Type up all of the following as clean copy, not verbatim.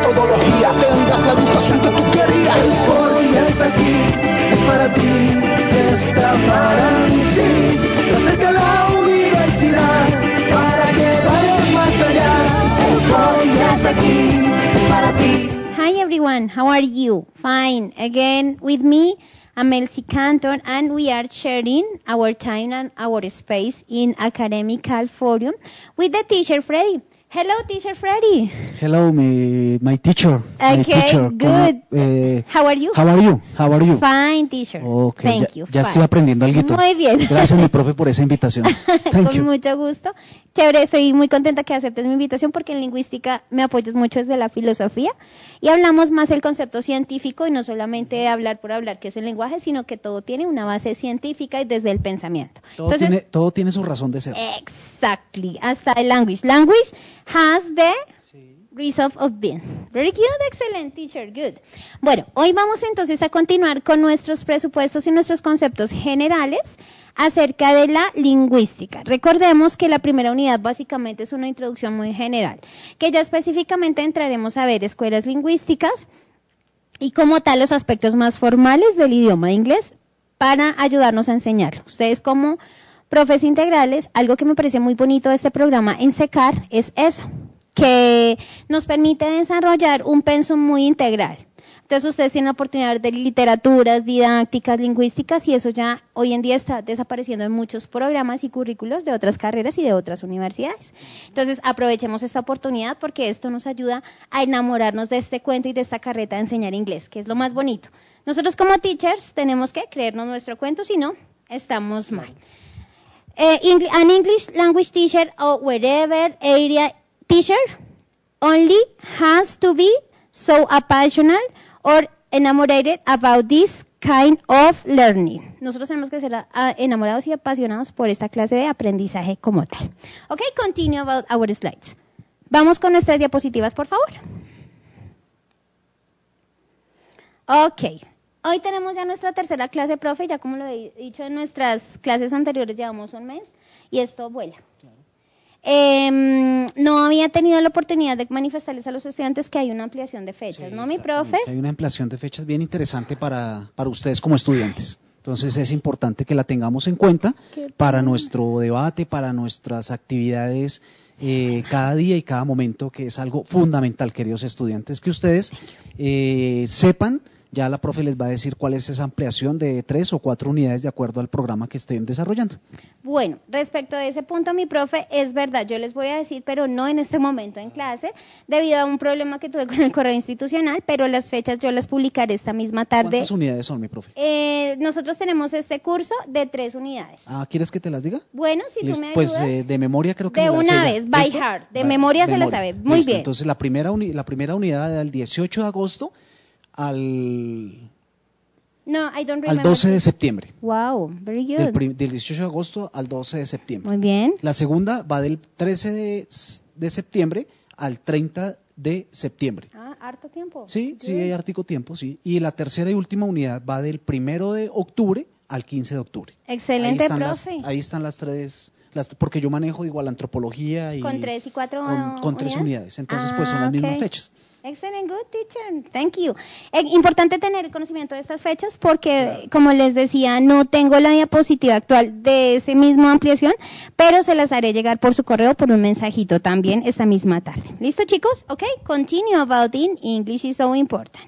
metodología, tendrás la educación que tú querías. El foro ya está aquí, es para ti, está para mí, sí. Te acerca a la universidad para que vayas más allá. El foro ya está aquí, es para ti. Hi everyone, how are you? Fine. Again with me, I'm Elsie Cantor, and we are sharing our time and our space in Academical Forum with the teacher Freddy. Hello, teacher Freddy. Hello, my teacher. Okay, my teacher. good. How are you? How are you? How are you? Fine, teacher. Okay, Thank you. Ya Fine. estoy aprendiendo algo. Muy bien. Gracias, mi profe, por esa invitación. Thank Con you. mucho gusto. Chévere, estoy muy contenta que aceptes mi invitación porque en lingüística me apoyas mucho desde la filosofía y hablamos más el concepto científico y no solamente hablar por hablar que es el lenguaje, sino que todo tiene una base científica y desde el pensamiento. Todo tiene su razón de ser. Exactly, hasta el language. Language has the reason of being. Very good, excellent teacher, good. Bueno, hoy vamos entonces a continuar con nuestros presupuestos y nuestros conceptos generales acerca de la lingüística. Recordemos que la primera unidad básicamente es una introducción muy general, que ya específicamente entraremos a ver escuelas lingüísticas y como tal los aspectos más formales del idioma inglés para ayudarnos a enseñarlo. Ustedes como profes integrales, algo que me parece muy bonito de este programa en SECAR es eso, que nos permite desarrollar un pensum muy integral. Entonces ustedes tienen la oportunidad de literaturas, didácticas, lingüísticas y eso ya hoy en día está desapareciendo en muchos programas y currículos de otras carreras y de otras universidades. Entonces aprovechemos esta oportunidad porque esto nos ayuda a enamorarnos de este cuento y de esta carreta de enseñar inglés, que es lo más bonito. Nosotros como teachers tenemos que creernos nuestro cuento, si no, estamos mal. An English language teacher or wherever area teacher only has to be so passionate or enamored about this kind of learning. Nosotros tenemos que ser enamorados y apasionados por esta clase de aprendizaje como tal. Okay, continue about our slides. Vamos con nuestras diapositivas, por favor. Okay. Hoy tenemos ya nuestra tercera clase, profe, ya como lo he dicho en nuestras clases anteriores llevamos un mes y esto vuela. No había tenido la oportunidad de manifestarles a los estudiantes que hay una ampliación de fechas, Sí, ¿no, mi profe? Hay una ampliación de fechas bien interesante para ustedes como estudiantes. Entonces es importante que la tengamos en cuenta para nuestro debate, para nuestras actividades cada día y cada momento, que es algo fundamental, queridos estudiantes, que ustedes sepan. Ya la profe les va a decir cuál es esa ampliación de 3 o 4 unidades de acuerdo al programa que estén desarrollando. Bueno, respecto a ese punto, mi profe, es verdad, yo les voy a decir, pero no en este momento en clase, debido a un problema que tuve con el correo institucional, pero las fechas yo las publicaré esta misma tarde. ¿Cuántas unidades son, mi profe? Nosotros tenemos este curso de 3 unidades. ¿Quieres que te las diga? Bueno, si tú me ayudas. Pues de memoria creo que de me las una sé vez, ya. by ¿Listo? heart, de memoria se la sabe. Muy Listo. bien. Entonces la primera unidad del 18 de agosto al 12 de septiembre. Wow, very good. Del 18 de agosto al 12 de septiembre. Muy bien. La segunda va del 13 de septiembre al 30 de septiembre. Harto tiempo. Sí, hay hartico tiempo, sí. Y la tercera y última unidad va del 1 de octubre al 15 de octubre. Excelente, profe. Ahí están las tres, porque yo manejo igual antropología y con 3 y 4 con 3 unidades. Entonces, pues son las mismas fechas. Excellent, good teacher, thank you. Importante tener conocimiento de estas fechas porque, como les decía, no tengo la diapositiva actual de esa misma ampliación, pero se las haré llegar por su correo, por un mensajito también esta misma tarde. ¿Listo, chicos? Okay, continue about in English is so important.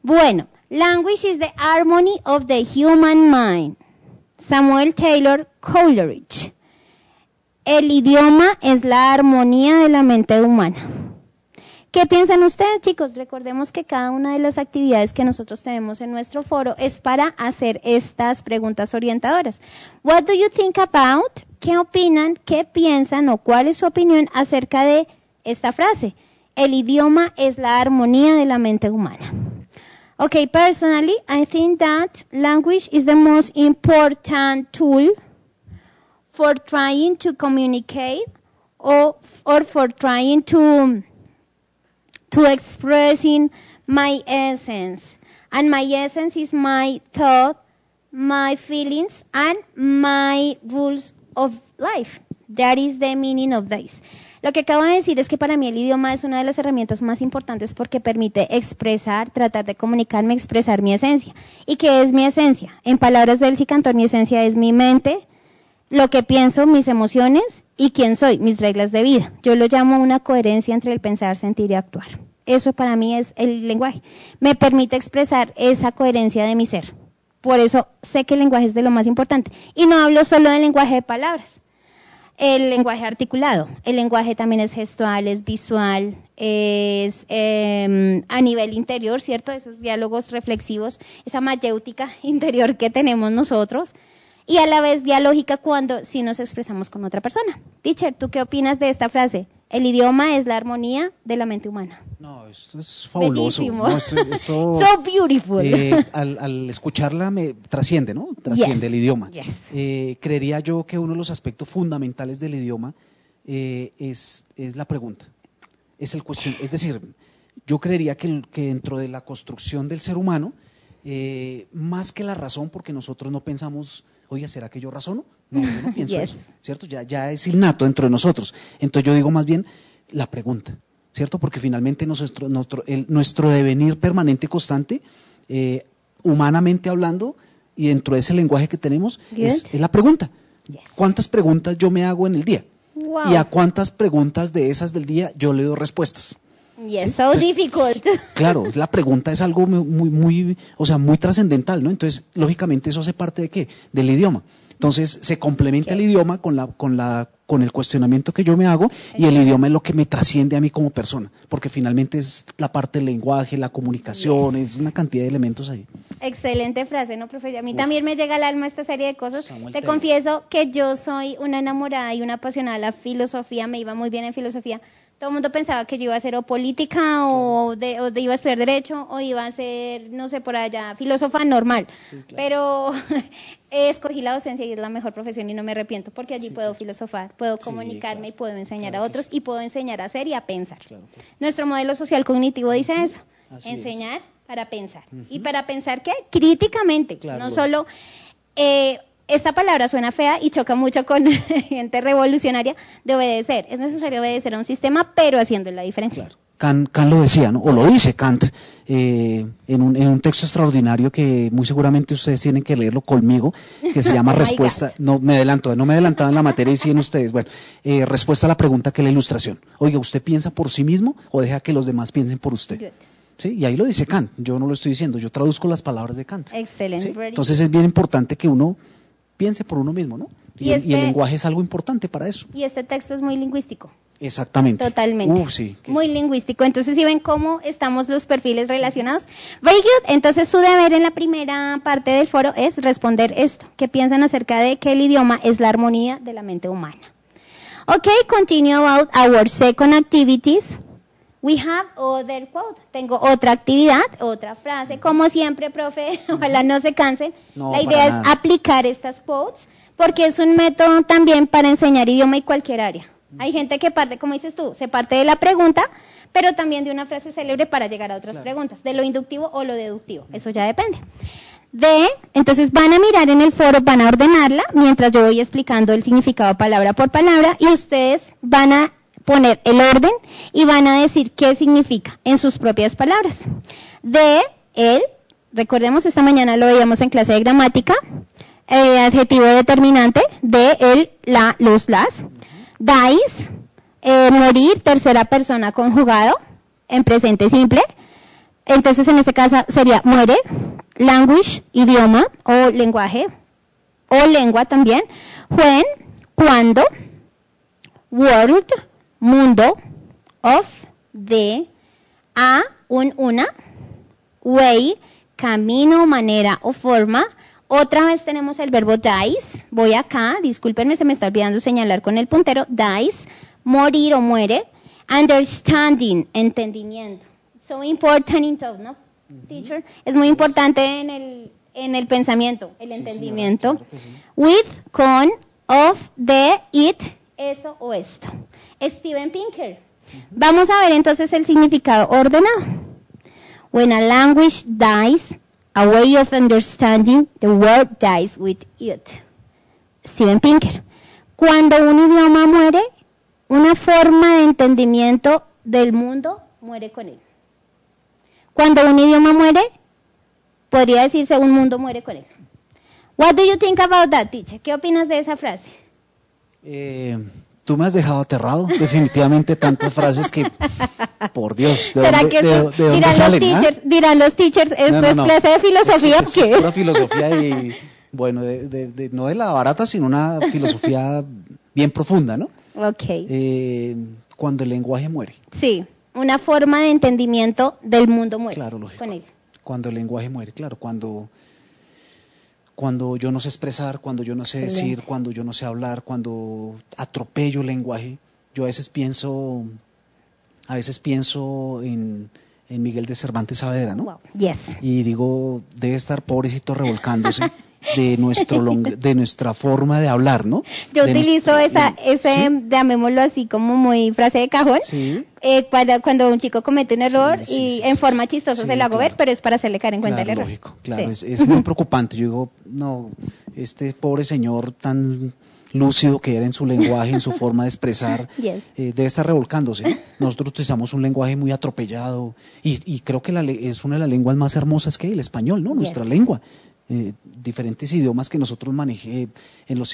Bueno, language is the harmony of the human mind. Samuel Taylor Coleridge. El idioma es la armonía de la mente humana. ¿Qué piensan ustedes, chicos? Recordemos que cada una de las actividades que nosotros tenemos en nuestro foro es para hacer estas preguntas orientadoras. What do you think about? ¿Qué opinan? ¿Qué piensan? ¿O cuál es su opinión acerca de esta frase? El idioma es la armonía de la mente humana. Okay, personally, I think that language is the most important tool for trying to communicate or for trying to expressing my essence. And my essence is my thought, my feelings, and my rules of life. That is the meaning of this. Lo que acabo de decir es que para mí el idioma es una de las herramientas más importantes porque permite expresar, tratar de comunicarme, expresar mi esencia. ¿Y qué es mi esencia? En palabras de Elsie Cantor, mi esencia es mi mente, lo que pienso, mis emociones y quién soy, mis reglas de vida. Yo lo llamo una coherencia entre el pensar, sentir y actuar. Eso para mí es el lenguaje. Me permite expresar esa coherencia de mi ser. Por eso sé que el lenguaje es de lo más importante. Y no hablo solo del lenguaje de palabras. El lenguaje articulado, el lenguaje también es gestual, es visual, es a nivel interior, ¿cierto? Esos diálogos reflexivos, esa mayéutica interior que tenemos nosotros, y a la vez dialógica cuando sí nos expresamos con otra persona. Teacher, ¿tú qué opinas de esta frase? El idioma es la armonía de la mente humana. No, esto es fabuloso. Bellísimo. No, eso, So beautiful. Al escucharla me trasciende, ¿no? Trasciende el idioma. Creería yo que uno de los aspectos fundamentales del idioma es la pregunta. Es decir, yo creería que dentro de la construcción del ser humano, más que la razón, porque nosotros no pensamos, oye, ¿será que yo razono? No, yo no pienso eso, ¿cierto? Ya es innato dentro de nosotros. Entonces yo digo más bien la pregunta, ¿cierto? Porque finalmente nuestro devenir permanente y constante, humanamente hablando, y dentro de ese lenguaje que tenemos, es la pregunta. ¿Cuántas preguntas yo me hago en el día? Wow. ¿Y a cuántas preguntas de esas del día yo le doy respuestas? Yes, so difficult. Claro, la pregunta es algo muy trascendental, ¿no? Entonces, lógicamente, eso hace parte de ¿qué? Del idioma. Entonces, se complementa el idioma con el cuestionamiento que yo me hago, y el idioma es lo que me trasciende a mí como persona, porque finalmente es la parte del lenguaje, la comunicación, es una cantidad de elementos ahí. Excelente frase, ¿no, profe? A mí también me llega al alma esta serie de cosas. Te confieso que yo soy una enamorada y una apasionada de la filosofía, me iba muy bien en filosofía. Todo el mundo pensaba que yo iba a ser o política o iba a estudiar derecho o iba a ser, no sé, por allá, filósofa normal. Sí, claro. Pero escogí la docencia y es la mejor profesión y no me arrepiento porque allí puedo filosofar, puedo comunicarme y puedo enseñar a otros y puedo enseñar a hacer y a pensar. Claro que sí. Nuestro modelo social cognitivo dice eso, enseñar para pensar. ¿Y para pensar qué? Críticamente, no solo... esta palabra suena fea y choca mucho con gente revolucionaria de obedecer. Es necesario obedecer a un sistema, pero haciendo la diferencia. Claro. Kant lo decía, ¿no? O lo dice Kant en un texto extraordinario que muy seguramente ustedes tienen que leerlo conmigo, que se llama Respuesta. No me adelantaba en la materia y siguen ustedes. Bueno, respuesta a la pregunta que es la ilustración. Oiga, ¿usted piensa por sí mismo o deja que los demás piensen por usted? Good. ¿Sí? Y ahí lo dice Kant. Yo no lo estoy diciendo, yo traduzco las palabras de Kant. Excelente. ¿Sí? Entonces es bien importante que uno piense por uno mismo, ¿no? Y el lenguaje es algo importante para eso. Y este texto es muy lingüístico. Exactamente. Totalmente. Sí, muy lingüístico. Entonces, ¿sí ven cómo estamos los perfiles relacionados? Very good. Entonces, su deber en la primera parte del foro es responder esto. ¿Qué piensan acerca de que el idioma es la armonía de la mente humana? Okay, continue about our second activities. We have other quote. Tengo otra actividad, otra frase. Como siempre, profe, ojalá no se cansen. No, la idea es aplicar estas quotes porque es un método también para enseñar idioma y cualquier área. Hay gente que parte, como dices tú, se parte de la pregunta, pero también de una frase célebre para llegar a otras preguntas, de lo inductivo o lo deductivo. Eso ya depende. Entonces van a mirar en el foro, van a ordenarla mientras yo voy explicando el significado palabra por palabra y ustedes van a poner el orden y van a decir qué significa en sus propias palabras. Recordemos, esta mañana lo veíamos en clase de gramática, adjetivo determinante, los, las, dies, morir, tercera persona conjugado, en presente simple, entonces en este caso sería muere, language, idioma o lenguaje, o lengua también, when, cuando, world, mundo, of, de, a, una, way, camino, manera o forma. Otra vez tenemos el verbo dies, voy acá, discúlpenme, se me está olvidando señalar con el puntero, dies, morir o muere, understanding, entendimiento. So important in thought, ¿no, teacher? Es muy importante en el pensamiento, el entendimiento. Señora, claro que sí. With, con, of, de, it, eso o esto. Steven Pinker. Vamos a ver entonces el significado ordenado. When a language dies, a way of understanding the world dies with it. Steven Pinker. Cuando un idioma muere, una forma de entendimiento del mundo muere con él. Cuando un idioma muere, podría decirse un mundo muere con él. What do you think about that, teacher? ¿Qué opinas de esa frase? Tú me has dejado aterrado, definitivamente tantas frases que, por Dios, ¿de ¿Será dónde, que de, eso, de dónde salen? dirán los teachers, ¿esto es clase de filosofía o qué? Es pura filosofía y, bueno, no de la barata, sino una filosofía bien profunda, ¿no? Ok. Cuando el lenguaje muere. Sí, una forma de entendimiento del mundo muere. Claro, lógico. Con él. Cuando el lenguaje muere, claro, cuando yo no sé expresar, cuando yo no sé decir, cuando yo no sé hablar, cuando atropello el lenguaje, yo a veces pienso en Miguel de Cervantes Saavedra, ¿no? Wow. Yes. Y digo, debe estar pobrecito revolcándose de nuestra forma de hablar, ¿no? Yo utilizo ese, ¿sí? llamémoslo así como muy frase de cajón, sí. Cuando un chico comete un error sí, en forma chistosa se lo hago ver, pero es para hacerle caer en cuenta claro, el error. Lógico, claro, Sí. es muy preocupante. Yo digo, no, este pobre señor tan lúcido que era en su lenguaje, en su forma de expresar, Yes. debe estar revolcándose, ¿no? Nosotros utilizamos un lenguaje muy atropellado y creo que es una de las lenguas más hermosas que hay, el español, ¿no? Nuestra Yes. lengua. Diferentes idiomas que nosotros en los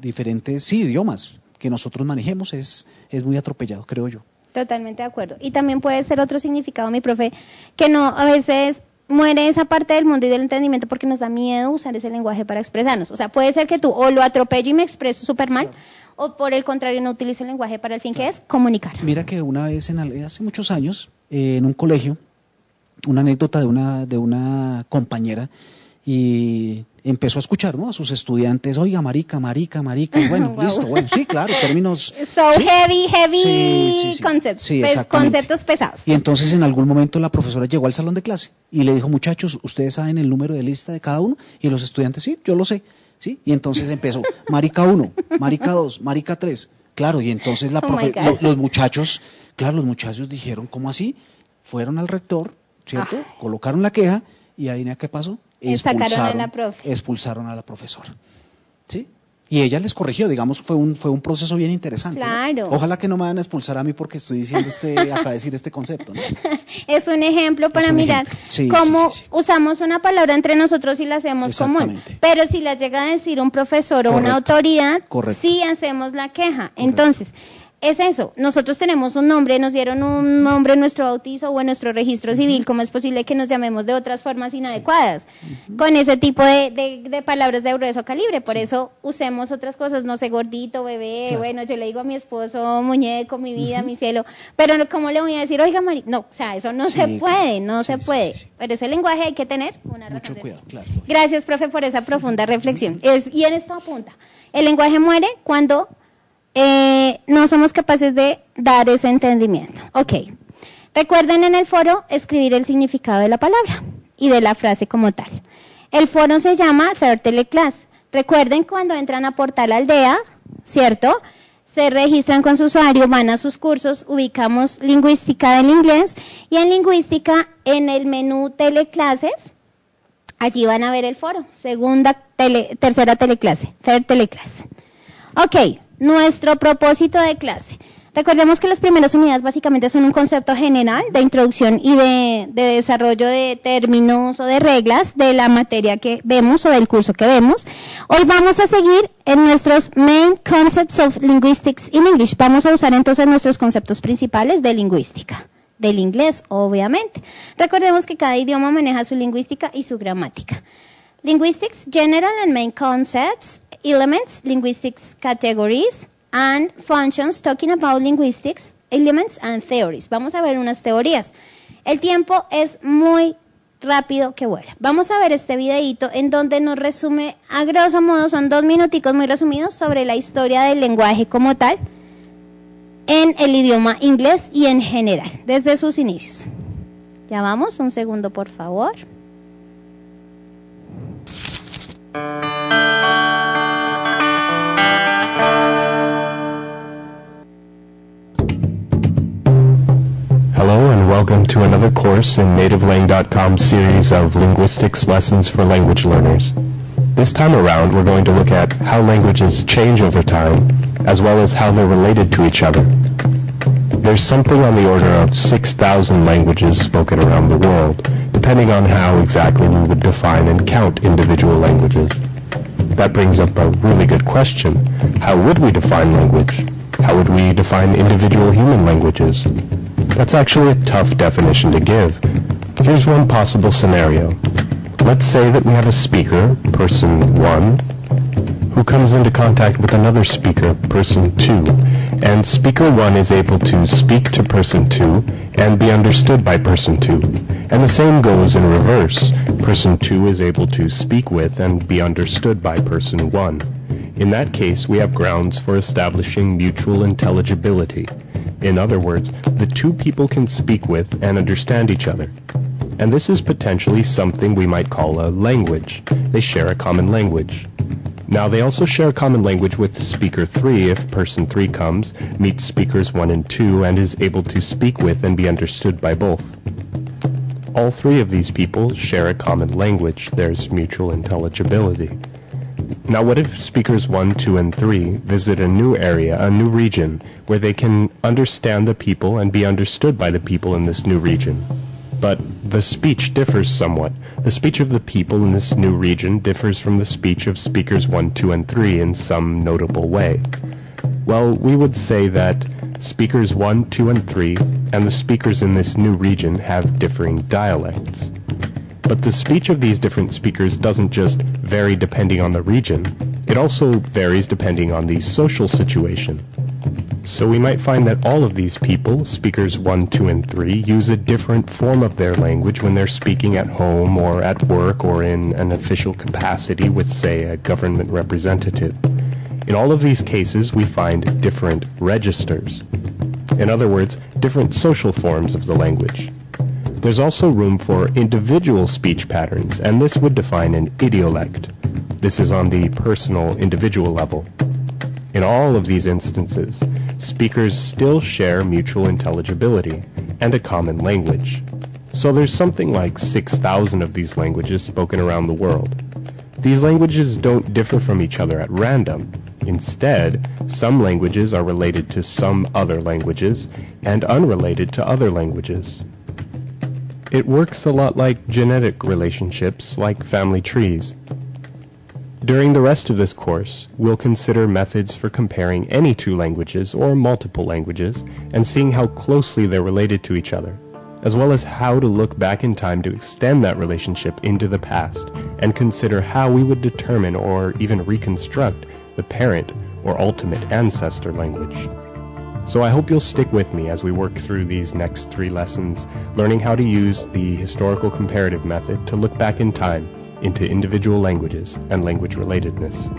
diferentes idiomas que nosotros manejemos es muy atropellado, creo yo. Totalmente de acuerdo. Y también puede ser otro significado, mi profe, que no, a veces muere esa parte del mundo y del entendimiento porque nos da miedo usar ese lenguaje para expresarnos. O sea, puede ser que tú o lo atropello y me expreso súper mal, o por el contrario no utilizo el lenguaje para el fin que es comunicar. Mira que una vez, hace muchos años, en un colegio, una anécdota de una compañera, y empezó a escuchar, ¿no?, a sus estudiantes, oiga, marica, y bueno, Wow. listo, bueno, sí, claro, términos... So ¿sí? heavy Sí. concepts, Sí, exactamente. conceptos pesados. Y entonces en algún momento la profesora llegó al salón de clase y le dijo, muchachos, ¿ustedes saben el número de lista de cada uno? Y los estudiantes, sí, yo lo sé, ¿sí? Y entonces empezó, marica 1, marica 2, marica 3, claro, y entonces los muchachos dijeron, ¿cómo así? Fueron al rector, ¿cierto? Ay. Colocaron la queja y adivina qué pasó. Sacaron a la profe. Expulsaron a la profesora, ¿sí? Y ella les corrigió, digamos, fue un proceso bien interesante. Claro. ¿no? Ojalá que no me van a expulsar a mí porque estoy diciendo acaba de decir este concepto, ¿no? Es un ejemplo para un mirar ejemplo. Sí, cómo sí. usamos una palabra entre nosotros y la hacemos común. Exactamente. Pero si la llega a decir un profesor o una Correcto. autoridad, Correcto. sí hacemos la queja. Correcto. Entonces, es eso. Nosotros tenemos un nombre, nos dieron un nombre en nuestro bautizo o en nuestro registro civil. ¿Cómo es posible que nos llamemos de otras formas inadecuadas? Con ese tipo de palabras de grueso calibre. Por eso usemos otras cosas. No sé, gordito, bebé. Claro. Bueno, yo le digo a mi esposo, muñeco, mi vida, mi cielo. Pero ¿cómo le voy a decir, oiga, Mari? No, o sea, eso no Sí, se puede, no sí, se sí, puede. sí. Pero ese lenguaje hay que tener una razón. Mucho de cuidado, ser. claro. Gracias, profe, por esa profunda reflexión. Y en esto apunta. El lenguaje muere cuando no somos capaces de dar ese entendimiento. Ok. Recuerden en el foro escribir el significado de la palabra y de la frase como tal. El foro se llama Third Teleclass. Recuerden cuando entran a Portal Aldea, ¿cierto? Se registran con su usuario, van a sus cursos, ubicamos lingüística del inglés y en lingüística en el menú teleclases, allí van a ver el foro, tercera teleclase, Third Teleclass. Ok, nuestro propósito de clase. Recordemos que las primeras unidades básicamente son un concepto general de introducción y de desarrollo de términos o de reglas de la materia que vemos o del curso que vemos. Hoy vamos a seguir en nuestros Main Concepts of Linguistics in English. Vamos a usar entonces nuestros conceptos principales de lingüística, del inglés obviamente. Recordemos que cada idioma maneja su lingüística y su gramática. Linguistics, General and Main Concepts, Elements, Linguistics Categories, and Functions, talking about linguistics, elements and theories. Vamos a ver unas teorías. El tiempo es muy rápido que vuela. Vamos a ver este videíto en donde nos resume, a grosso modo, son 2 minuticos muy resumidos sobre la historia del lenguaje como tal en el idioma inglés y en general, desde sus inicios. Ya vamos, un segundo por favor. Hello and welcome to another course in NativeLang.com's series of linguistics lessons for language learners. This time around we're going to look at how languages change over time, as well as how they're related to each other. there's something on the order of 6,000 languages spoken around the world, depending on how exactly we would define and count individual languages. That brings up a really good question. How would we define language? How would we define individual human languages? That's actually a tough definition to give. Here's one possible scenario. Let's say that we have a speaker, person 1, who comes into contact with another speaker, person 2, and speaker 1 is able to speak to person 2 and be understood by person 2. And the same goes in reverse. Person 2 is able to speak with and be understood by person 1. In that case, we have grounds for establishing mutual intelligibility. In other words, the two people can speak with and understand each other. And this is potentially something we might call a language. They share a common language. Now, they also share a common language with speaker 3 if person 3 comes, meets speakers 1 and 2, and is able to speak with and be understood by both. All three of these people share a common language. There's mutual intelligibility. Now, what if speakers 1, 2, and 3 visit a new area, a new region, where they can understand the people and be understood by the people in this new region? But the speech differs somewhat. The speech of the people in this new region differs from the speech of speakers 1, 2, and 3 in some notable way. Well, we would say that speakers 1, 2, and 3 and the speakers in this new region have differing dialects. But the speech of these different speakers doesn't just vary depending on the region. It also varies depending on the social situation. So we might find that all of these people, speakers 1, 2, and 3, use a different form of their language when they're speaking at home or at work or in an official capacity with, say, a government representative. In all of these cases, we find different registers. In other words, different social forms of the language. There's also room for individual speech patterns, and this would define an idiolect. This is on the personal, individual level. In all of these instances, speakers still share mutual intelligibility and a common language. So there's something like 6,000 of these languages spoken around the world. These languages don't differ from each other at random. Instead, some languages are related to some other languages and unrelated to other languages. It works a lot like genetic relationships, like family trees. During the rest of this course, we'll consider methods for comparing any two languages or multiple languages and seeing how closely they're related to each other, as well as how to look back in time to extend that relationship into the past and consider how we would determine or even reconstruct the parent or ultimate ancestor language. So I hope you'll stick with me as we work through these next 3 lessons, learning how to use the historical comparative method to look back in time into individual languages and language relatedness.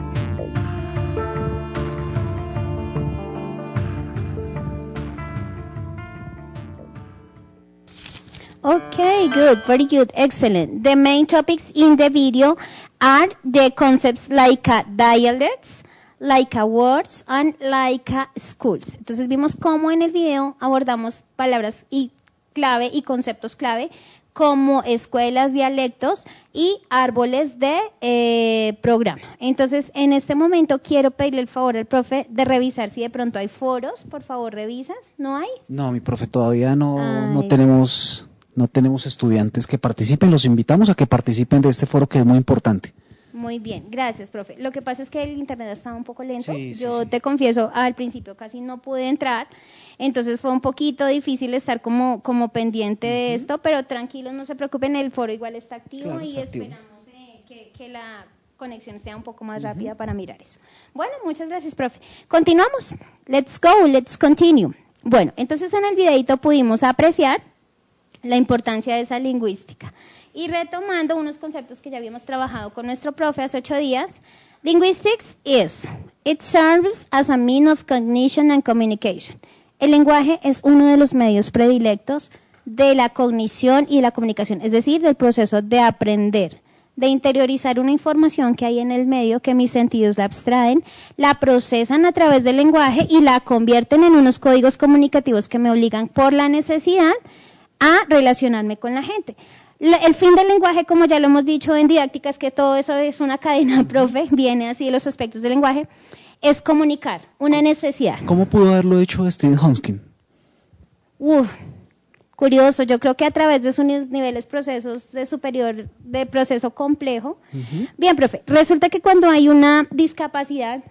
Okay, good, very good, excellent. The main topics in the video are the concepts like dialects, like words, and like schools. Entonces vimos cómo en el video abordamos palabras y clave y conceptos clave como escuelas, dialectos y árboles de programa. Entonces, en este momento quiero pedirle el favor al profe de revisar si de pronto hay foros. Por favor, ¿revisas? ¿No hay? No, mi profe, todavía no tenemos estudiantes que participen. Los invitamos a que participen de este foro que es muy importante. Muy bien, gracias, profe. Lo que pasa es que el internet estaba un poco lento. Yo te confieso, al principio casi no pude entrar, entonces fue un poquito difícil estar como pendiente de esto, pero tranquilos, no se preocupen, el foro igual está activo, claro, y esperamos que la conexión sea un poco más rápida para mirar eso. Bueno, muchas gracias, profe. Continuamos. Let's go, let's continue. Bueno, entonces en el videito pudimos apreciar la importancia de esa lingüística. Y retomando unos conceptos que ya habíamos trabajado con nuestro profe hace 8 días, linguistics it serves as a means of cognition and communication. El lenguaje es uno de los medios predilectos de la cognición y la comunicación, es decir, del proceso de aprender, de interiorizar una información que hay en el medio que mis sentidos la abstraen, la procesan a través del lenguaje y la convierten en unos códigos comunicativos que me obligan por la necesidad a relacionarme con la gente. El fin del lenguaje, como ya lo hemos dicho en didácticas, que todo eso es una cadena, profe, viene así de los aspectos del lenguaje, es comunicar una necesidad. ¿Cómo pudo haberlo hecho Stephen Hawking? Curioso, yo creo que a través de sus niveles procesos de superior, de proceso complejo. Bien, profe, resulta que cuando hay una discapacidad,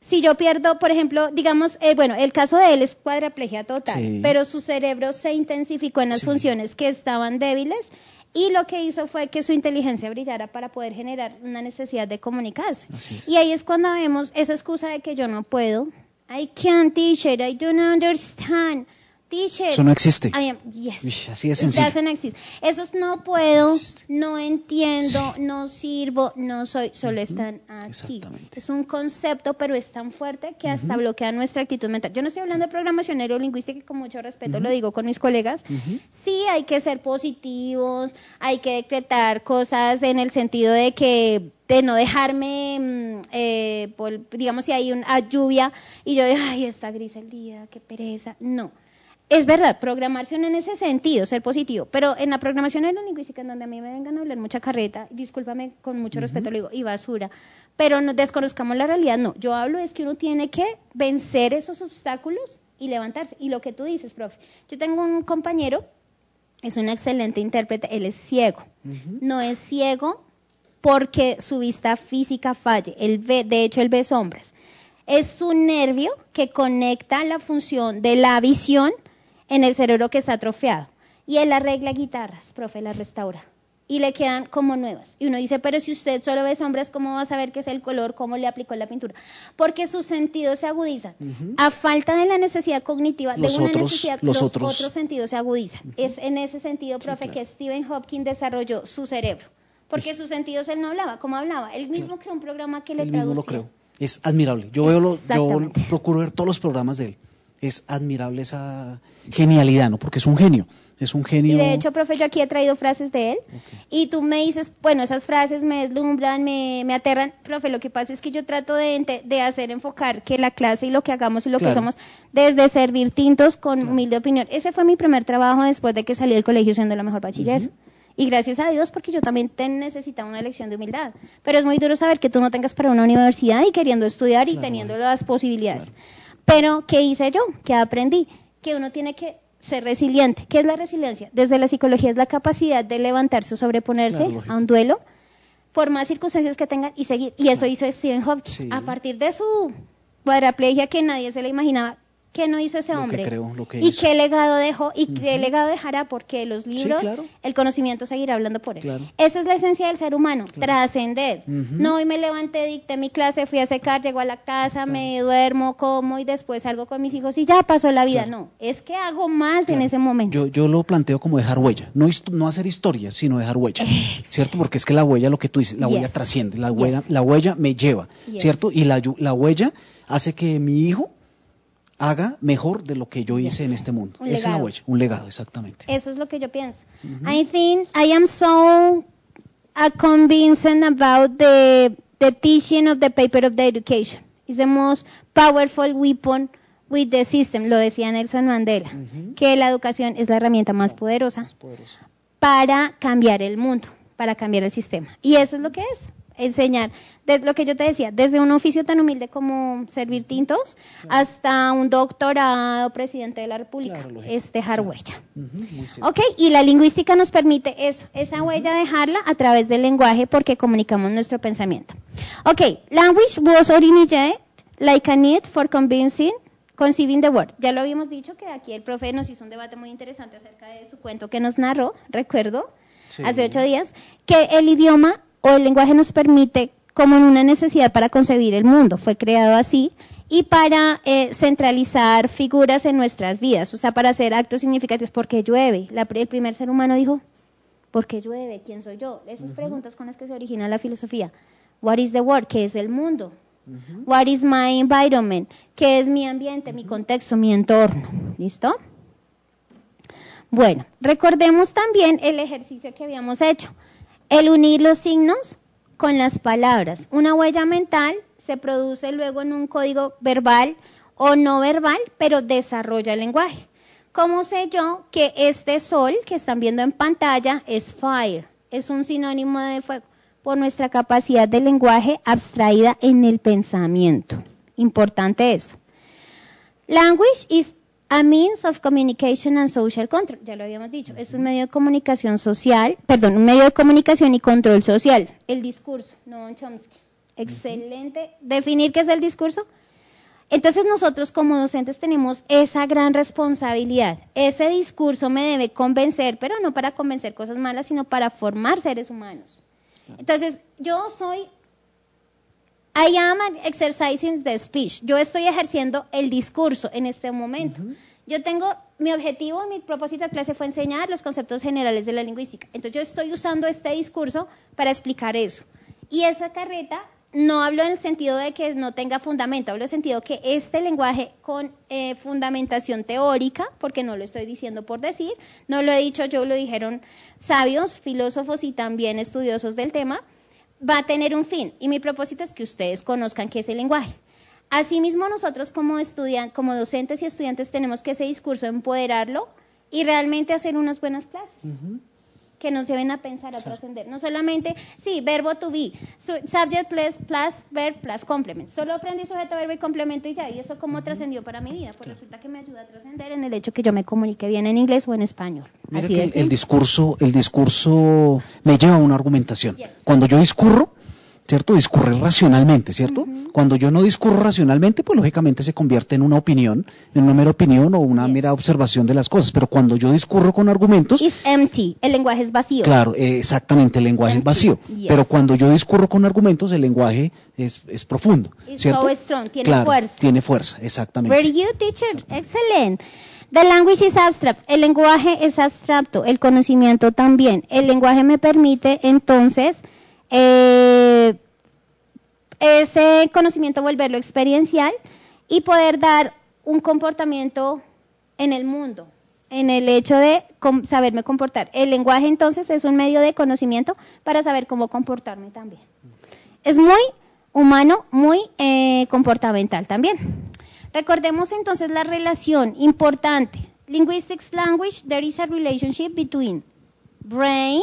si yo pierdo, por ejemplo, digamos, el caso de él es cuadraplegia total, pero su cerebro se intensificó en las funciones que estaban débiles y lo que hizo fue que su inteligencia brillara para poder generar una necesidad de comunicarse. Y ahí es cuando vemos esa excusa de que yo no puedo. I can't, teacher, I don't understand. Teacher, eso no existe. Yes. Así de sencillo. Eso es no puedo, no entiendo, no sirvo, no soy, solo están aquí. Es un concepto, pero es tan fuerte que hasta bloquea nuestra actitud mental. Yo no estoy hablando de programación neurolingüística, y con mucho respeto lo digo con mis colegas. Sí, hay que ser positivos, hay que decretar cosas en el sentido de no dejarme, digamos, si hay una lluvia y yo digo, ay, está gris el día, qué pereza. No. Es verdad, programarse en ese sentido, ser positivo, pero en la programación neurolingüística, en donde a mí me vengan a hablar mucha carreta, discúlpame, con mucho respeto le digo, y basura, pero no desconozcamos la realidad, no. Yo hablo es que uno tiene que vencer esos obstáculos y levantarse. Y lo que tú dices, profe, yo tengo un compañero, es un excelente intérprete, él es ciego. No es ciego porque su vista física falle, de hecho él ve sombras. Es un nervio que conecta la función de la visión en el cerebro que está atrofiado. Y él arregla guitarras, profe, las restaura. Y le quedan como nuevas. Y uno dice, pero si usted solo ve sombras, ¿cómo va a saber qué es el color? ¿Cómo le aplicó la pintura? Porque sus sentidos se agudizan. A falta de la necesidad cognitiva, los otros sentidos se agudizan. Es en ese sentido, profe, que Stephen Hawking desarrolló su cerebro. Porque sus sentidos él no hablaba. ¿Cómo hablaba? Él mismo creó un programa que le traducía. Él mismo lo creó. Es admirable. Yo procuro ver todos los programas de él. Es admirable esa genialidad, ¿no? Porque es un genio. Y de hecho, profe, yo aquí he traído frases de él. Y tú me dices, bueno, esas frases me deslumbran, me aterran. Profe, lo que pasa es que yo trato de hacer enfocar que la clase y lo que hagamos y lo que somos, desde servir tintos con humilde opinión. Ese fue mi primer trabajo después de que salí del colegio siendo la mejor bachiller. Y gracias a Dios, porque yo también necesitaba una lección de humildad. Pero es muy duro saber que tú no tengas para una universidad y queriendo estudiar y teniendo las posibilidades. Pero, ¿qué hice yo? ¿Qué aprendí? Que uno tiene que ser resiliente. ¿Qué es la resiliencia? Desde la psicología es la capacidad de levantarse o sobreponerse a un duelo, por más circunstancias que tengan, y seguir. Y eso hizo Stephen Hawking. A partir de su cuadraplegia que nadie se le imaginaba. ¿Qué no hizo ese hombre? ¿Y qué legado dejó? ¿Y qué legado dejará? Porque los libros, el conocimiento seguirá hablando por él. Esa es la esencia del ser humano, trascender. No, hoy me levanté, dicté mi clase, fui a secar, llego a la casa, me duermo, como y después salgo con mis hijos y ya pasó la vida. No, es que hago más en ese momento. Yo lo planteo como dejar huella, no hacer historias, sino dejar huella, ¿cierto? Porque es que la huella, lo que tú dices, la huella trasciende, la huella me lleva, ¿cierto? Y la huella hace que mi hijo haga mejor de lo que yo hice en este mundo. Esa es la huella, un legado, exactamente. Eso es lo que yo pienso. I think I am so convinced about the teaching of the paper of the education. It's the most powerful weapon with the system, lo decía Nelson Mandela, que la educación es la herramienta más poderosa para cambiar el mundo, para cambiar el sistema. Y eso es lo que es. Enseñar, desde lo que yo te decía, desde un oficio tan humilde como servir tintos hasta un doctorado, presidente de la República, es dejar huella. Y la lingüística nos permite eso, esa huella dejarla a través del lenguaje porque comunicamos nuestro pensamiento. Language was originated like a need for conceiving the word. Ya lo habíamos dicho que aquí el profe nos hizo un debate muy interesante acerca de su cuento que nos narró, recuerdo, hace 8 días, que el idioma o el lenguaje nos permite como en una necesidad para concebir el mundo, fue creado así, y para centralizar figuras en nuestras vidas, o sea, para hacer actos significativos. ¿Por qué llueve? El primer ser humano dijo, ¿por qué llueve? ¿Quién soy yo? Esas preguntas con las que se origina la filosofía. What is the world? ¿Qué es el mundo? What is my environment? ¿Qué es mi ambiente, mi contexto, mi entorno? ¿Listo? Bueno, recordemos también el ejercicio que habíamos hecho. El unir los signos con las palabras. Una huella mental se produce luego en un código verbal o no verbal, pero desarrolla el lenguaje. ¿Cómo sé yo que este sol que están viendo en pantalla es fire? Es un sinónimo de fuego. Por nuestra capacidad de lenguaje abstraída en el pensamiento. Importante eso. Language is A means of communication and social control, ya lo habíamos dicho, es un medio de comunicación social, un medio de comunicación y control social. El discurso, Noam Chomsky. Excelente. ¿Definir qué es el discurso? Entonces nosotros como docentes tenemos esa gran responsabilidad. Ese discurso me debe convencer, pero no para convencer cosas malas, sino para formar seres humanos. Entonces, I am exercising the speech. Yo estoy ejerciendo el discurso en este momento. Yo tengo, mi objetivo, mi propósito de clase fue enseñar los conceptos generales de la lingüística. Entonces yo estoy usando este discurso para explicar eso. Y esa carreta, no hablo en el sentido de que no tenga fundamento, hablo en el sentido que este lenguaje con fundamentación teórica, porque no lo estoy diciendo por decir, no lo he dicho yo, lo dijeron sabios, filósofos y también estudiosos del tema, va a tener un fin, y mi propósito es que ustedes conozcan qué es el lenguaje. Asimismo, nosotros como docentes y estudiantes tenemos que ese discurso empoderarlo y realmente hacer unas buenas clases que nos lleven a pensar, a trascender. No solamente, verbo to be, subject plus verb plus complement. Solo aprendí sujeto, verbo y complemento y ya. ¿Y eso cómo trascendió para mi vida? Pues resulta que me ayuda a trascender en el hecho que yo me comunique bien en inglés o en español. Mira Así que es. el discurso me lleva a una argumentación. Yes. Cuando yo discurro, ¿cierto? Discurre racionalmente, ¿cierto? Cuando yo no discurro racionalmente, pues lógicamente se convierte en una opinión, en una mera opinión o una mera observación de las cosas. Pero cuando yo discurro con argumentos... It's empty. El lenguaje es vacío. Claro, exactamente, el lenguaje es vacío. Yes. Pero cuando yo discurro con argumentos, el lenguaje es profundo, It's ¿cierto? so strong. Tiene Claro, fuerza. tiene fuerza, exactamente. Very good, teacher. Excellent. The language is abstract. El lenguaje es abstracto. El conocimiento también. El lenguaje me permite, entonces... ese conocimiento volverlo experiencial y poder dar un comportamiento en el mundo, en el hecho de saberme comportar. El lenguaje entonces es un medio de conocimiento para saber cómo comportarme también. Es muy humano, muy comportamental también. Recordemos entonces la relación importante. Linguistics language, there is a relationship between brain,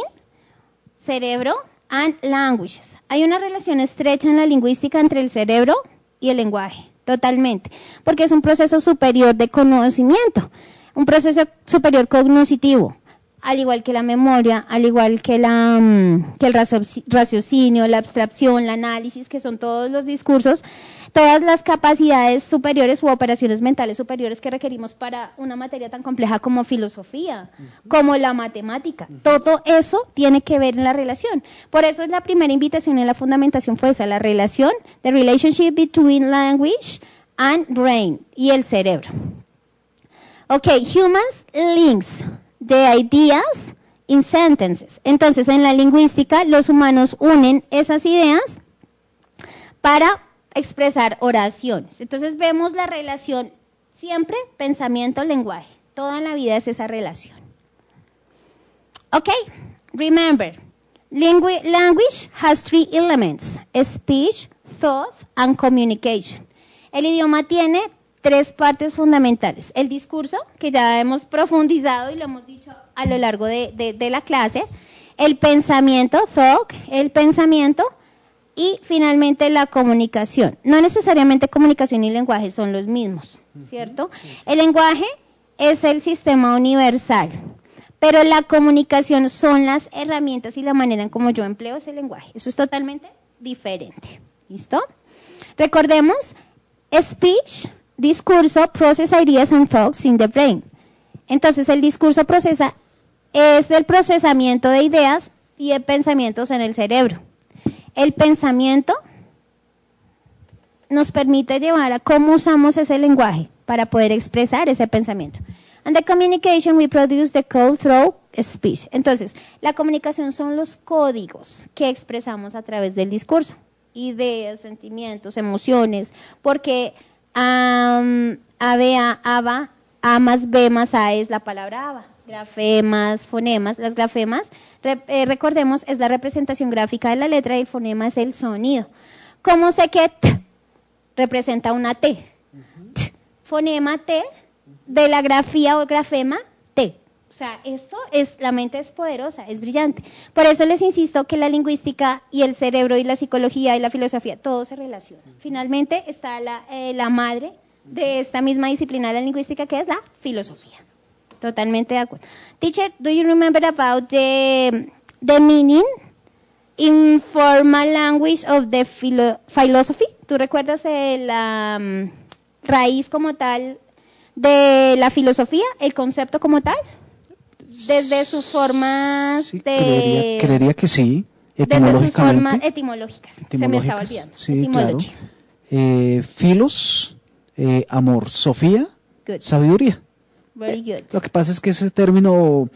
cerebro, and languages. Hay una relación estrecha en la lingüística entre el cerebro y el lenguaje, totalmente, porque es un proceso superior de conocimiento, un proceso superior cognitivo, al igual que la memoria, al igual que el raciocinio, la abstracción, el análisis, que son todos los discursos, todas las capacidades superiores u operaciones mentales superiores que requerimos para una materia tan compleja como filosofía, como la matemática. Todo eso tiene que ver en la relación. Por eso es la primera invitación en la fundamentación fue esa, la relación, the relationship between language and brain, y el cerebro. Okay, humans links the ideas in sentences. Entonces, en la lingüística, los humanos unen esas ideas para expresar oraciones. Entonces, vemos la relación siempre pensamiento-lenguaje. Toda la vida es esa relación. Okay, remember, language has three elements: speech, thought, and communication. El idioma tiene tres partes fundamentales. El discurso, que ya hemos profundizado y lo hemos dicho a lo largo de la clase. El pensamiento, thought, el pensamiento. Y finalmente la comunicación. No necesariamente comunicación y lenguaje son los mismos, ¿cierto? El lenguaje es el sistema universal, pero la comunicación son las herramientas y la manera en cómo yo empleo ese lenguaje. Eso es totalmente diferente. ¿Listo? Recordemos, speech, discurso, process ideas and thoughts in the brain. Entonces el discurso es el procesamiento de ideas y de pensamientos en el cerebro. El pensamiento nos permite llevar a cómo usamos ese lenguaje para poder expresar ese pensamiento. And the communication we produce the code through speech. Entonces, la comunicación son los códigos que expresamos a través del discurso. Ideas, sentimientos, emociones, porque A más B más A es la palabra ABA. Grafemas, fonemas. Las grafemas, recordemos, es la representación gráfica de la letra y el fonema es el sonido. ¿Cómo sé que T representa una T? T, fonema T de la grafía o grafema T. O sea, la mente es poderosa, es brillante. Por eso les insisto que la lingüística y el cerebro y la psicología y la filosofía, todo se relaciona. Finalmente está la madre de esta misma disciplina de la lingüística, que es la filosofía. Totalmente de acuerdo. Teacher, do you remember about the meaning in formal language of the philosophy? ¿Tú recuerdas la raíz como tal de la filosofía, el concepto como tal? Desde sus formas sí, creería que sí, desde sus formas etimológicas. Se me estaba olvidando. Sí, claro. Filos, amor, Sofía, good. Sabiduría. Very good. Lo que pasa es que ese término,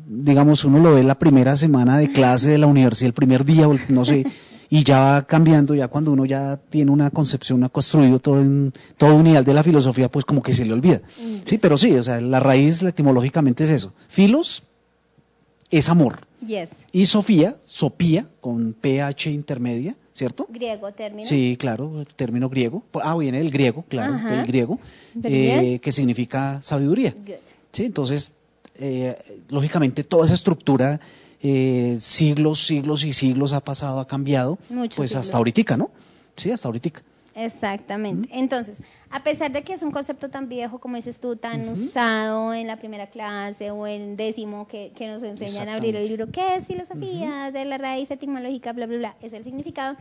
digamos, uno lo ve la primera semana de clase de la universidad, el primer día, no sé, y ya va cambiando, ya cuando uno ya tiene una concepción, ha construido todo un ideal de la filosofía, pues como que se le olvida. Sí, pero sí, o sea, la raíz etimológicamente es eso. Filos es amor. Yes. Y Sofía, con PH intermedia, ¿cierto? Griego término. Sí, claro, término griego. Viene del griego, claro, Ajá. del griego, que significa sabiduría. Good. Sí, entonces, lógicamente toda esa estructura, siglos y siglos ha pasado, ha cambiado, Muchos pues siglos. hasta ahorita, ¿no? Sí, hasta ahorita. Exactamente. Entonces, a pesar de que es un concepto tan viejo, como dices tú, tan usado en la primera clase o en décimo que nos enseñan a abrir el libro, ¿qué es filosofía? De la raíz etimológica, bla, bla, bla, es el significado,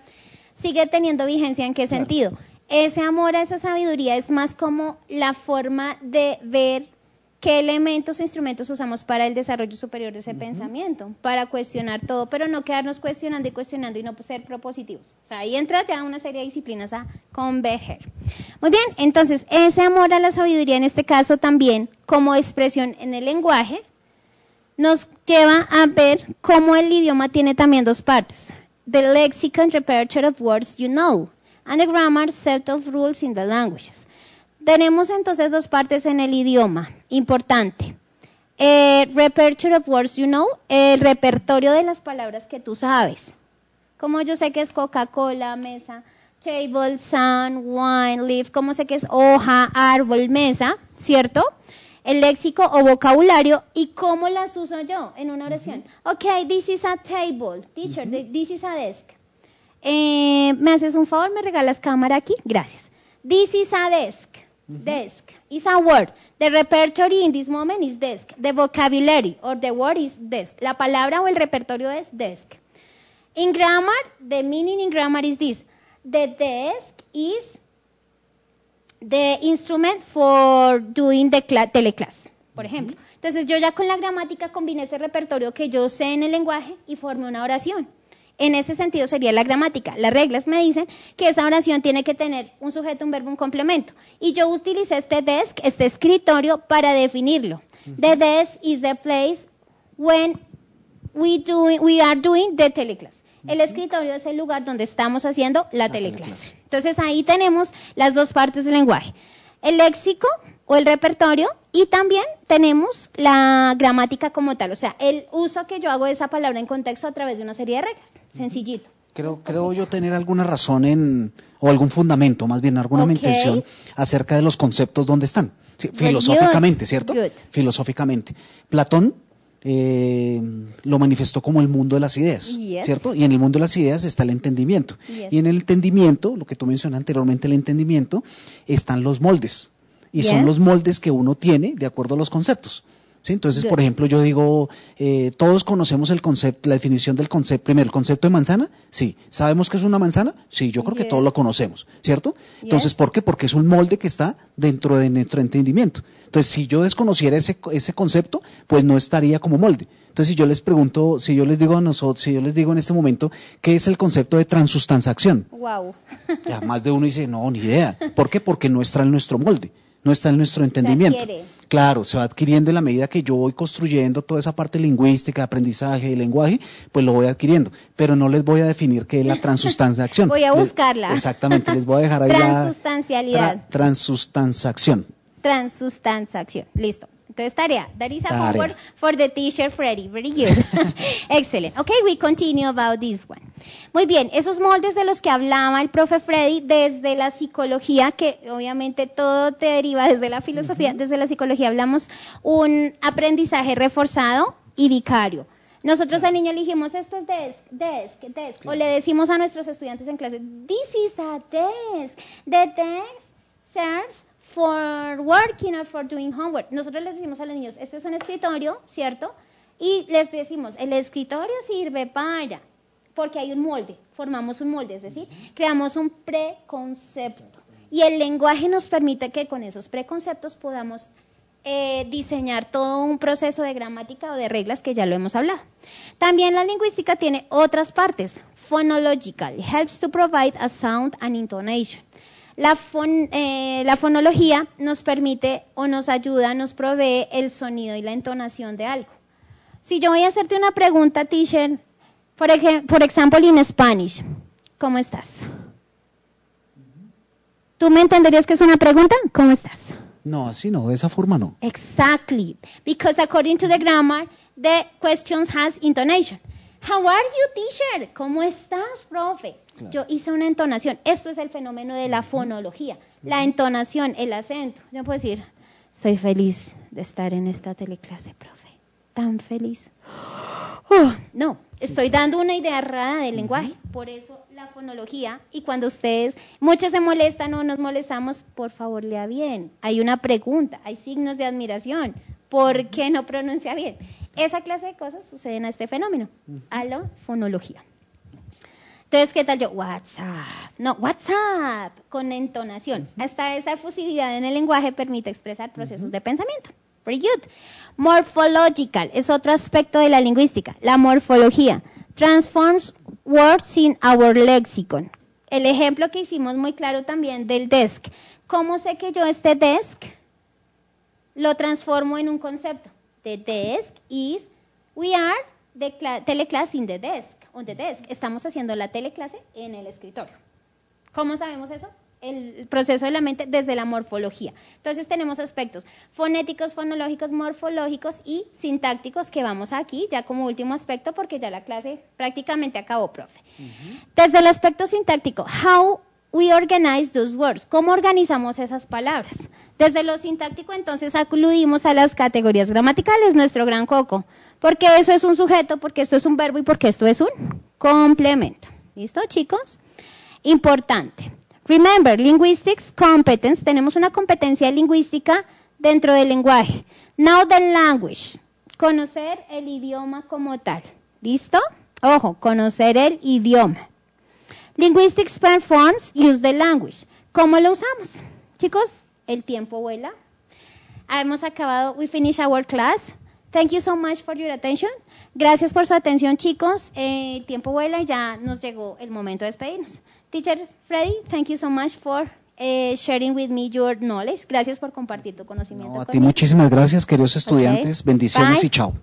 sigue teniendo vigencia. ¿En qué sentido? Ese amor a esa sabiduría es más como la forma de ver qué elementos e instrumentos usamos para el desarrollo superior de ese pensamiento, para cuestionar todo, pero no quedarnos cuestionando y no ser propositivos. O sea, ahí entra ya una serie de disciplinas a converger. Muy bien, entonces, ese amor a la sabiduría, en este caso también, como expresión en el lenguaje, nos lleva a ver cómo el idioma tiene también dos partes. The lexicon, repertoire of words you know, and the grammar, set of rules in the languages. Tenemos entonces dos partes en el idioma, importante. Repertoire of words you know, el repertorio de las palabras que tú sabes. Como yo sé que es Coca-Cola, mesa, table, sun, wine, leaf, como sé que es hoja, árbol, mesa, ¿cierto? El léxico o vocabulario y cómo las uso yo en una oración. Okay, this is a table, teacher, this is a desk. ¿Me haces un favor? ¿Me regalas cámara aquí? Gracias. This is a desk. Desk is a word. The repertory in this moment is desk. The vocabulary or the word is desk. La palabra o el repertorio es desk. In grammar, the meaning in grammar is this. The desk is the instrument for doing the teleclass, por ejemplo. Entonces yo ya con la gramática combiné ese repertorio que yo sé en el lenguaje y formé una oración. En ese sentido sería la gramática. Las reglas me dicen que esa oración tiene que tener un sujeto, un verbo, un complemento. Y yo utilicé este desk, este escritorio, para definirlo. The desk is the place when we are doing the teleclass. El escritorio es el lugar donde estamos haciendo la teleclase. Entonces ahí tenemos las dos partes del lenguaje. El léxico o el repertorio y también tenemos la gramática como tal, o sea, el uso que yo hago de esa palabra en contexto a través de una serie de reglas, sencillito. Creo yo tener alguna razón o algún fundamento, más bien alguna intención acerca de los conceptos donde están, sí, filosóficamente, ¿cierto? Good. Filosóficamente. Platón lo manifestó como el mundo de las ideas, ¿cierto? Y en el mundo de las ideas está el entendimiento. Y en el entendimiento, lo que tú mencionas anteriormente, el entendimiento, están los moldes. Y son los moldes que uno tiene de acuerdo a los conceptos. ¿Sí? Entonces, por ejemplo, yo digo, todos conocemos el concepto, la definición del concepto. Primero, el concepto de manzana, sí. ¿Sabemos qué es una manzana? Sí, yo creo que todos lo conocemos, ¿cierto? Entonces, ¿por qué? Porque es un molde que está dentro de nuestro entendimiento. Entonces, si yo desconociera ese concepto, pues no estaría como molde. Entonces, si yo les pregunto, si yo les digo en este momento, ¿qué es el concepto de transustanciación? Wow. Ya más de uno dice, no, ni idea. ¿Por qué? Porque no está en nuestro molde. No está en nuestro entendimiento. Claro, se va adquiriendo en la medida que yo voy construyendo toda esa parte lingüística, aprendizaje y lenguaje, pues lo voy adquiriendo. Pero no les voy a definir qué es la transustanciación. Voy a buscarla. Exactamente, les voy a dejar ahí Transustancialidad. Transustanciación. Transustanciación. Listo. Entonces, tarea. That is a homework for the teacher, Freddy. Very good. Excellent. Okay, we continue about this one. Muy bien, esos moldes de los que hablaba el profe Freddy desde la psicología, que obviamente todo te deriva desde la filosofía, desde la psicología hablamos un aprendizaje reforzado y vicario. Nosotros al niño le dijimos, esto es desk, o le decimos a nuestros estudiantes en clase, this is a desk, the desk serves for working or for doing homework. Nosotros les decimos a los niños, este es un escritorio, ¿cierto? Y les decimos, el escritorio sirve para, porque hay un molde, formamos un molde, es decir, creamos un preconcepto. Y el lenguaje nos permite que con esos preconceptos podamos diseñar todo un proceso de gramática o de reglas que ya lo hemos hablado. También la lingüística tiene otras partes. Phonological, helps to provide a sound and intonation. La fonología nos permite o nos ayuda, nos provee el sonido y la entonación de algo. Si yo voy a hacerte una pregunta, teacher, por ejemplo, in Spanish, ¿cómo estás? ¿Tú me entenderías que es una pregunta? ¿Cómo estás? No, así no, de esa forma no. Exactly, because according to the grammar, the questions has intonation. How are you, teacher? ¿Cómo estás, profe? Claro. Yo hice una entonación. Esto es el fenómeno de la fonología. La entonación, el acento. Yo puedo decir, estoy feliz de estar en esta teleclase, profe. Tan feliz. No, estoy dando una idea errada del lenguaje. Por eso la fonología. Y cuando ustedes, muchos se molestan o nos molestamos, por favor, lea bien. Hay una pregunta, hay signos de admiración. ¿Por qué no pronuncia bien? Esa clase de cosas suceden a este fenómeno, a la fonología. Entonces, ¿qué tal yo? WhatsApp. No, WhatsApp, con entonación. Hasta esa efusividad en el lenguaje permite expresar procesos de pensamiento. Very good. Morphological es otro aspecto de la lingüística. La morfología transforms words in our lexicon. El ejemplo que hicimos muy claro también del desk. ¿Cómo sé que yo este desk lo transformo en un concepto? The desk is, we are the teleclass in the desk, on the desk. Estamos haciendo la teleclase en el escritorio. ¿Cómo sabemos eso? El proceso de la mente desde la morfología. Entonces tenemos aspectos fonéticos, fonológicos, morfológicos y sintácticos que vamos aquí ya como último aspecto porque ya la clase prácticamente acabó, profe. Desde el aspecto sintáctico, how we organize those words. ¿Cómo organizamos esas palabras? Desde lo sintáctico, entonces, acudimos a las categorías gramaticales, nuestro gran coco. Porque eso es un sujeto, porque esto es un verbo y porque esto es un complemento. ¿Listo, chicos? Importante. Remember, linguistics competence. Tenemos una competencia lingüística dentro del lenguaje. Now the language. Conocer el idioma como tal. ¿Listo? Ojo, conocer el idioma. Linguistics performs use the language. ¿Cómo lo usamos? Chicos, el tiempo vuela. Hemos acabado, we finish our class. Thank you so much for your attention. Gracias por su atención, chicos. El tiempo vuela y ya nos llegó el momento de despedirnos. Teacher Freddy, thank you so much for sharing with me your knowledge. Gracias por compartir tu conocimiento. No, a ti muchísimas gracias, queridos estudiantes. Bendiciones y chao.